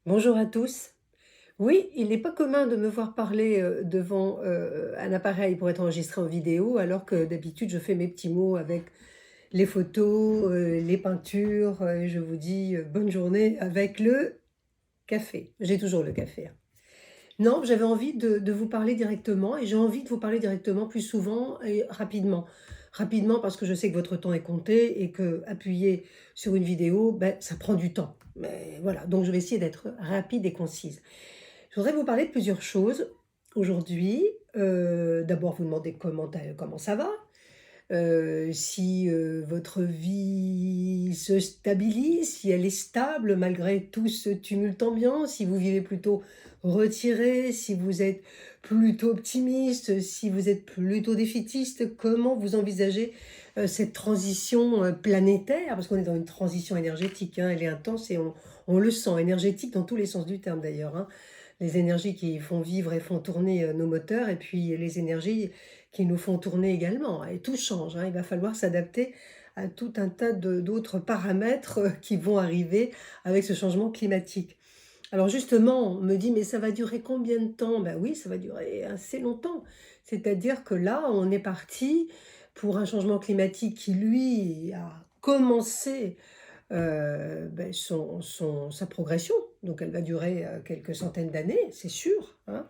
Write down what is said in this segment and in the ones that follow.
Bonjour à tous. Oui, il n'est pas commun de me voir parler devant un appareil pour être enregistré en vidéo, alors que d'habitude je fais mes petits mots avec les photos, les peintures, et je vous dis bonne journée avec le café. J'ai toujours le café, hein. Non, j'avais envie de vous parler directement et j'ai envie de vous parler directement plus souvent et rapidement. Rapidement parce que je sais que votre temps est compté et que appuyer sur une vidéo, ben, ça prend du temps. Mais voilà, donc je vais essayer d'être rapide et concise. Je voudrais vous parler de plusieurs choses aujourd'hui. D'abord vous demander comment ça va, si, votre vie se stabilise, si elle est stable malgré tout ce tumulte ambiant, si vous vivez plutôt retiré, si vous êtes plutôt optimiste, si vous êtes plutôt défaitiste. Comment vous envisagez, cette transition, planétaire? Parce qu'on est dans une transition énergétique, hein, elle est intense et on le sent, énergétique dans tous les sens du terme d'ailleurs, hein. Les énergies qui font vivre et font tourner, nos moteurs et puis les énergies qui nous font tourner également, hein, et tout change, hein. Il va falloir s'adapter à tout un tas d'autres paramètres qui vont arriver avec ce changement climatique. Alors justement, on me dit: «Mais ça va durer combien de temps?» Ben oui, ça va durer assez longtemps. C'est-à-dire que là, on est parti pour un changement climatique qui, lui, a commencé, beh, sa progression. Donc elle va durer, quelques centaines d'années, c'est sûr, hein.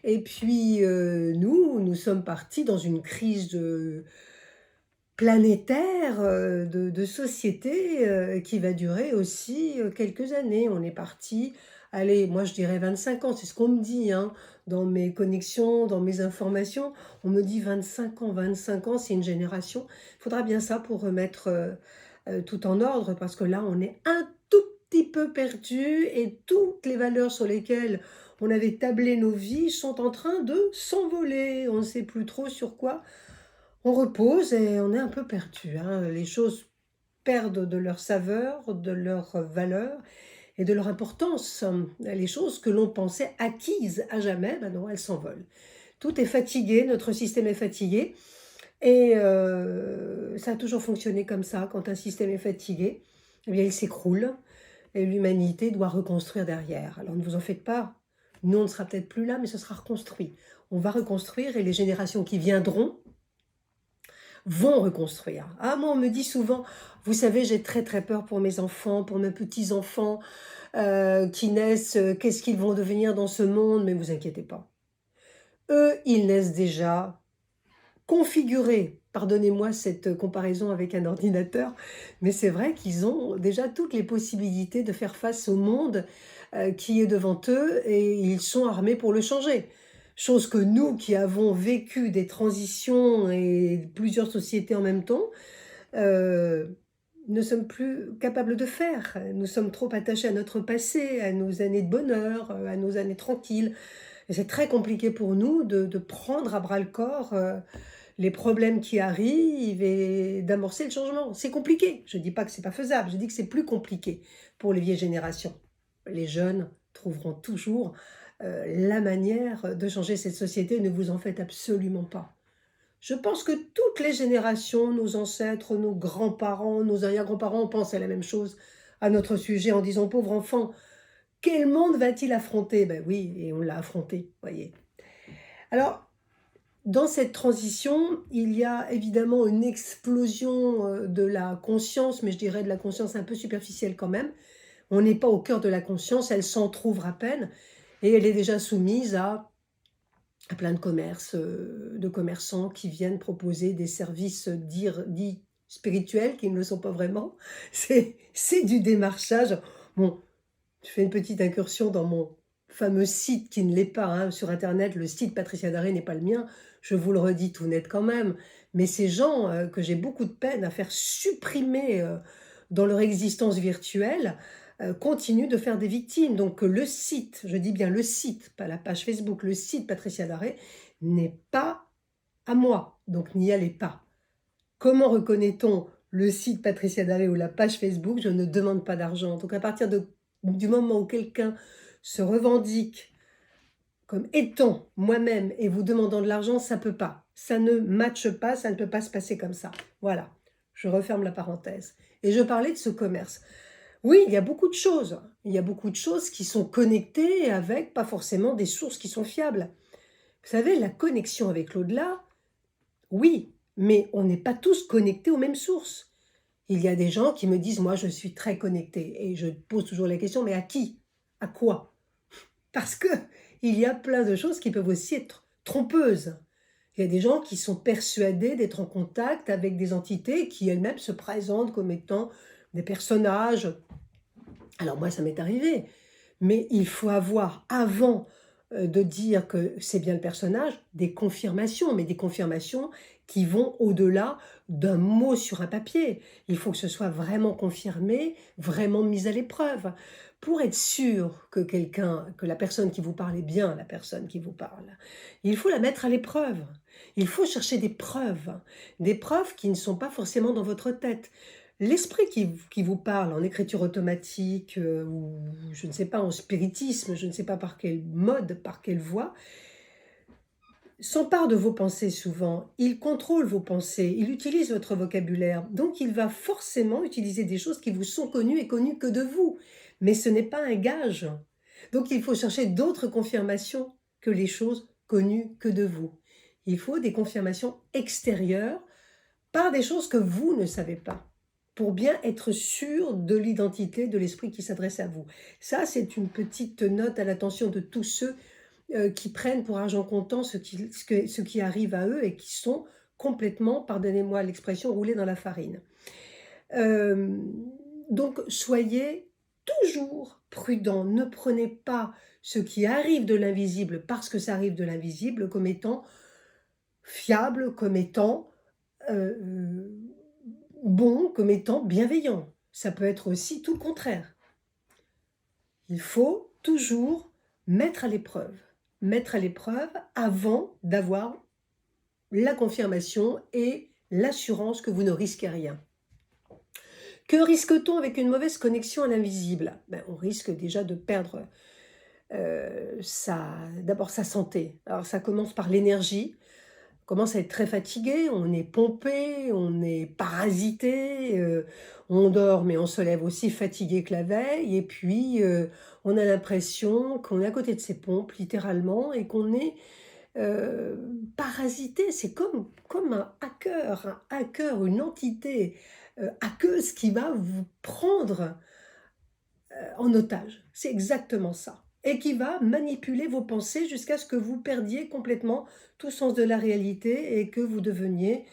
Et puis, nous sommes partis dans une crise, planétaire, de société, qui va durer aussi, quelques années. On est parti, allez, moi je dirais 25 ans, c'est ce qu'on me dit, hein, dans mes connexions, dans mes informations. On me dit 25 ans. 25 ans, c'est une génération. Il faudra bien ça pour remettre, tout en ordre parce que là, on est un tout petit peu perdu et toutes les valeurs sur lesquelles on avait tablé nos vies sont en train de s'envoler. On ne sait plus trop sur quoi on repose et on est un peu perdu, hein. Les choses perdent de leur saveur, de leur valeur et de leur importance. Les choses que l'on pensait acquises à jamais, ben non, elles s'envolent. Tout est fatigué, notre système est fatigué et ça a toujours fonctionné comme ça. Quand un système est fatigué, eh bien, il s'écroule et l'humanité doit reconstruire derrière. Alors ne vous en faites pas, nous on ne sera peut-être plus là, mais ce sera reconstruit. On va reconstruire et les générations qui viendront vont reconstruire. Ah, moi, on me dit souvent, vous savez, j'ai très très peur pour mes enfants, pour mes petits-enfants qui naissent, qu'est-ce qu'ils vont devenir dans ce monde? Mais vous inquiétez pas. Eux, ils naissent déjà configurés. Pardonnez-moi cette comparaison avec un ordinateur, mais c'est vrai qu'ils ont déjà toutes les possibilités de faire face au monde qui est devant eux et ils sont armés pour le changer. Chose que nous qui avons vécu des transitions et plusieurs sociétés en même temps, heu, ne sommes plus capables de faire. Nous sommes trop attachés à notre passé, à nos années de bonheur, à nos années tranquilles et c'est très compliqué pour nous de prendre à bras le corps, les problèmes qui arrivent et d'amorcer le changement. C'est compliqué. Je ne dis pas que c'est pas faisable, je dis que c'est plus compliqué pour les vieilles générations. Les jeunes trouveront toujours, la manière de changer cette société, ne vous en faites absolument pas. Je pense que toutes les générations, nos ancêtres, nos grands-parents, nos arrière-grands-parents pensent à la même chose à notre sujet en disant: «Pauvre enfant, quel monde va-t-il affronter?» Ben oui, et on l'a affronté, voyez? Alors, dans cette transition, il y a évidemment une explosion, de la conscience, mais je dirais de la conscience un peu superficielle quand même. On n'est pas au cœur de la conscience, elle s'entrouvre à peine et elle est déjà soumise à plein de commerces, de commerçants qui viennent proposer des services, dits spirituels, qui ne le sont pas vraiment. C'est du démarchage. Bon, je fais une petite incursion dans mon fameux site qui ne l'est pas, hein, sur internet. Le site Patricia Daré n'est pas le mien, je vous le redis tout net quand même. Mais ces gens, que j'ai beaucoup de peine à faire supprimer, dans leur existence virtuelle, continuent de faire des victimes. Donc le site, je dis bien le site, pas la page Facebook, le site Patricia Daré n'est pas à moi, donc n'y allez pas. Comment reconnaît-on le site Patricia Daré ou la page Facebook? Je ne demande pas d'argent. Donc à partir du moment où quelqu'un se revendique comme étant moi-même et vous demandant de l'argent, ça peut pas. Ça ne matche pas, ça ne peut pas se passer comme ça. Voilà, je referme la parenthèse. Et je parlais de ce commerce. Oui, il y a beaucoup de choses. Il y a beaucoup de choses qui sont connectées avec pas forcément des sources qui sont fiables. Vous savez, la connexion avec l'au-delà, oui, mais on n'est pas tous connectés aux mêmes sources. Il y a des gens qui me disent: «Moi, je suis très connecté» et je pose toujours la question: «Mais à qui? À quoi?» Parce que il y a plein de choses qui peuvent aussi être trompeuses. Il y a des gens qui sont persuadés d'être en contact avec des entités qui elles-mêmes se présentent comme étant des personnages. Alors moi, ça m'est arrivé, mais il faut avoir avant, de dire que c'est bien le personnage, des confirmations, mais des confirmations qui vont au-delà d'un mot sur un papier. Il faut que ce soit vraiment confirmé, vraiment mis à l'épreuve, pour être sûr que la personne qui vous parle est bien la personne qui vous parle. Il faut la mettre à l'épreuve. Il faut chercher des preuves qui ne sont pas forcément dans votre tête. L'esprit qui vous parle en écriture automatique, ou je ne sais pas, en spiritisme, je ne sais pas par quel mode, par quelle voie, s'empare de vos pensées souvent. Il contrôle vos pensées, il utilise votre vocabulaire. Donc il va forcément utiliser des choses qui vous sont connues et connues que de vous. Mais ce n'est pas un gage. Donc il faut chercher d'autres confirmations que les choses connues que de vous. Il faut des confirmations extérieures par des choses que vous ne savez pas, pour bien être sûr de l'identité de l'esprit qui s'adresse à vous. Ça, c'est une petite note à l'attention de tous ceux, qui prennent pour argent comptant ce qui arrive à eux et qui sont complètement, pardonnez-moi l'expression, roulés dans la farine. Hem, donc soyez toujours prudents. Ne prenez pas ce qui arrive de l'invisible parce que ça arrive de l'invisible comme étant fiable, comme étant heu, bon, comme étant bienveillant. Ça peut être aussi tout le contraire. Il faut toujours mettre à l'épreuve. Mettre à l'épreuve avant d'avoir la confirmation et l'assurance que vous ne risquez rien. Que risque-t-on avec une mauvaise connexion à l'invisible? Ben, on risque déjà de perdre, d'abord sa santé. Alors ça commence par l'énergie. On commence à être très fatigué, on est pompé, on est parasité, on dort mais on se lève aussi fatigué que la veille et puis, on a l'impression qu'on est à côté de ses pompes littéralement et qu'on est, parasité. C'est comme un hacker, une entité, hackeuse qui va vous prendre en otage. C'est exactement ça et qui va manipuler vos pensées jusqu'à ce que vous perdiez complètement tout sens de la réalité et que vous deveniez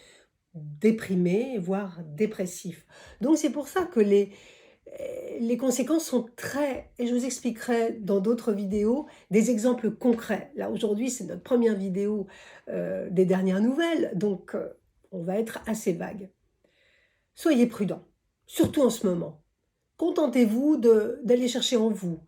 déprimé, voire dépressif. Donc c'est pour ça que les conséquences sont très et je vous expliquerai dans d'autres vidéos des exemples concrets. Là, aujourd'hui, c'est notre première vidéo, des dernières nouvelles, donc on va être assez vague. Soyez prudents, surtout en ce moment. Contentez-vous de d'aller chercher en vous.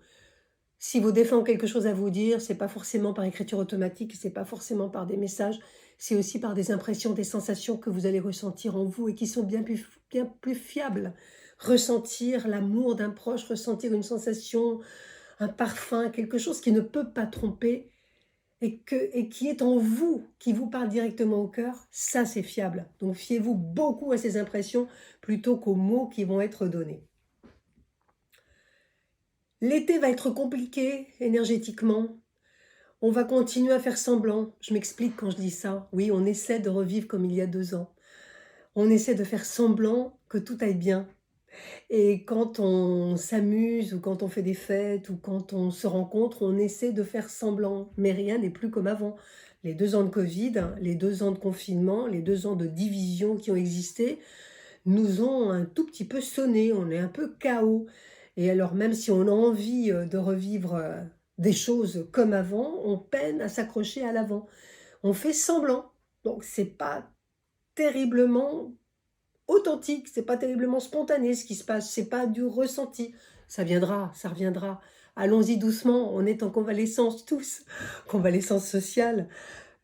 Si vos défunts ont quelque chose à vous dire, c'est pas forcément par écriture automatique, c'est pas forcément par des messages, c'est aussi par des impressions, des sensations que vous allez ressentir en vous et qui sont bien plus fiables. Ressentir l'amour d'un proche, ressentir une sensation, un parfum, quelque chose qui ne peut pas tromper et qui est en vous, qui vous parle directement au cœur, ça c'est fiable. Donc fiez-vous beaucoup à ces impressions plutôt qu'aux mots qui vont être donnés. L'été va être compliqué énergétiquement. On va continuer à faire semblant. Je m'explique quand je dis ça. Oui, on essaie de revivre comme il y a 2 ans. On essaie de faire semblant que tout aille bien et quand on s'amuse ou quand on fait des fêtes ou quand on se rencontre, on essaie de faire semblant, mais rien n'est plus comme avant. Les 2 ans de covid, les 2 ans de confinement, les 2 ans de division qui ont existé nous ont un tout petit peu sonné. On est un peu KO et alors même si on a envie, de revivre, des choses comme avant, on peine à s'accrocher à l'avant. On fait semblant, donc c'est pas terriblement authentique, c'est pas terriblement spontané ce qui se passe, c'est pas du ressenti. Ça viendra, ça reviendra. Allons-y doucement, on est en convalescence tous, convalescence sociale.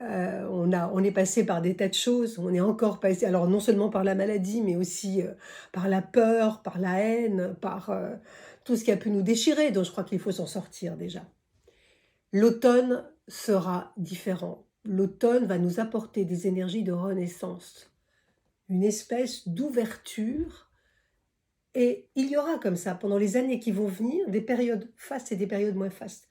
On est passé par des tas de choses, on est encore passé alors non seulement par la maladie, mais aussi, par la peur, par la haine, par, tout ce qui a pu nous déchirer, donc je crois qu'il faut s'en sortir déjà. L'automne sera différent. L'automne va nous apporter des énergies de renaissance, une espèce d'ouverture Et il y aura comme ça, pendant les années qui vont venir, des périodes fastes et des périodes moins fastes.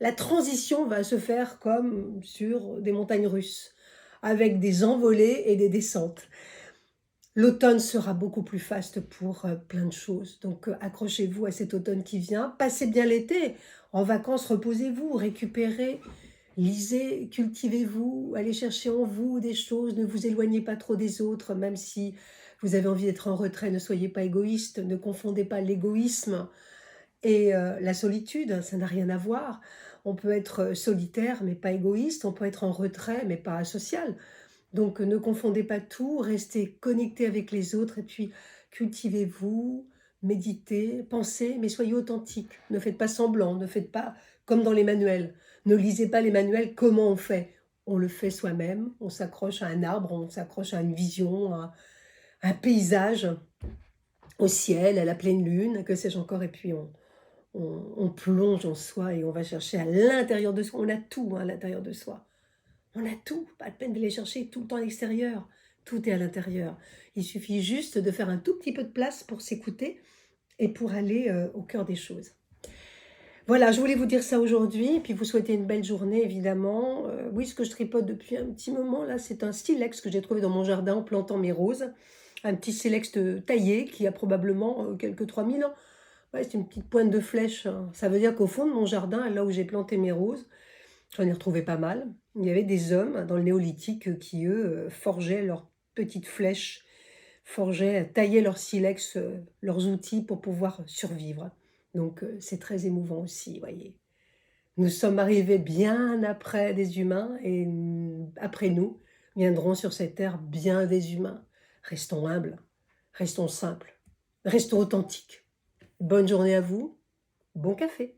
La transition va se faire comme sur des montagnes russes, avec des envolées et des descentes. L'automne sera beaucoup plus faste pour, plein de choses, donc accrochez-vous à cet automne qui vient. Passez bien l'été, en vacances, reposez-vous, récupérez, lisez, cultivez-vous, allez chercher en vous des choses, ne vous éloignez pas trop des autres, même si vous avez envie d'être en retrait, ne soyez pas égoïste, ne confondez pas l'égoïsme et la solitude, ça n'a rien à voir. On peut être, solitaire mais pas égoïste, on peut être en retrait mais pas asocial. Donc ne confondez pas tout, restez connectés avec les autres et puis cultivez-vous, méditez, pensez, mais soyez authentique. Ne faites pas semblant, ne faites pas comme dans les manuels. Ne lisez pas les manuels, comment on fait? On le fait soi-même, on s'accroche à un arbre, on s'accroche à une vision, à un paysage, au ciel, à la pleine lune, que sais-je encore, et puis on plonge en soi et on va chercher à l'intérieur de soi. On a tout, hein, à l'intérieur de soi. On a tout, pas de peine de les chercher tout le temps à l'extérieur. Tout est à l'intérieur. Il suffit juste de faire un tout petit peu de place pour s'écouter et pour aller, au cœur des choses. Voilà, je voulais vous dire ça aujourd'hui et puis vous souhaiter une belle journée évidemment. Oui, ce que je tripote depuis un petit moment là, c'est un silex que j'ai trouvé dans mon jardin en plantant mes roses. Un petit silex, taillé qui a probablement, quelques 3000 ans. Ouais, c'est une petite pointe de flèche, hein. Ça veut dire qu'au fond de mon jardin, là où j'ai planté mes roses, j'en ai retrouvé pas mal. Il y avait des hommes dans le néolithique qui, eux, forgeaient leurs petites flèches, forgeaient, taillaient leur silex, leurs outils pour pouvoir survivre. Donc, c'est très émouvant aussi, voyez. Nous sommes arrivés bien après des humains et après nous viendront sur cette terre bien des humains. Restons humbles, restons simples, restons authentiques. Bonne journée à vous, bon café.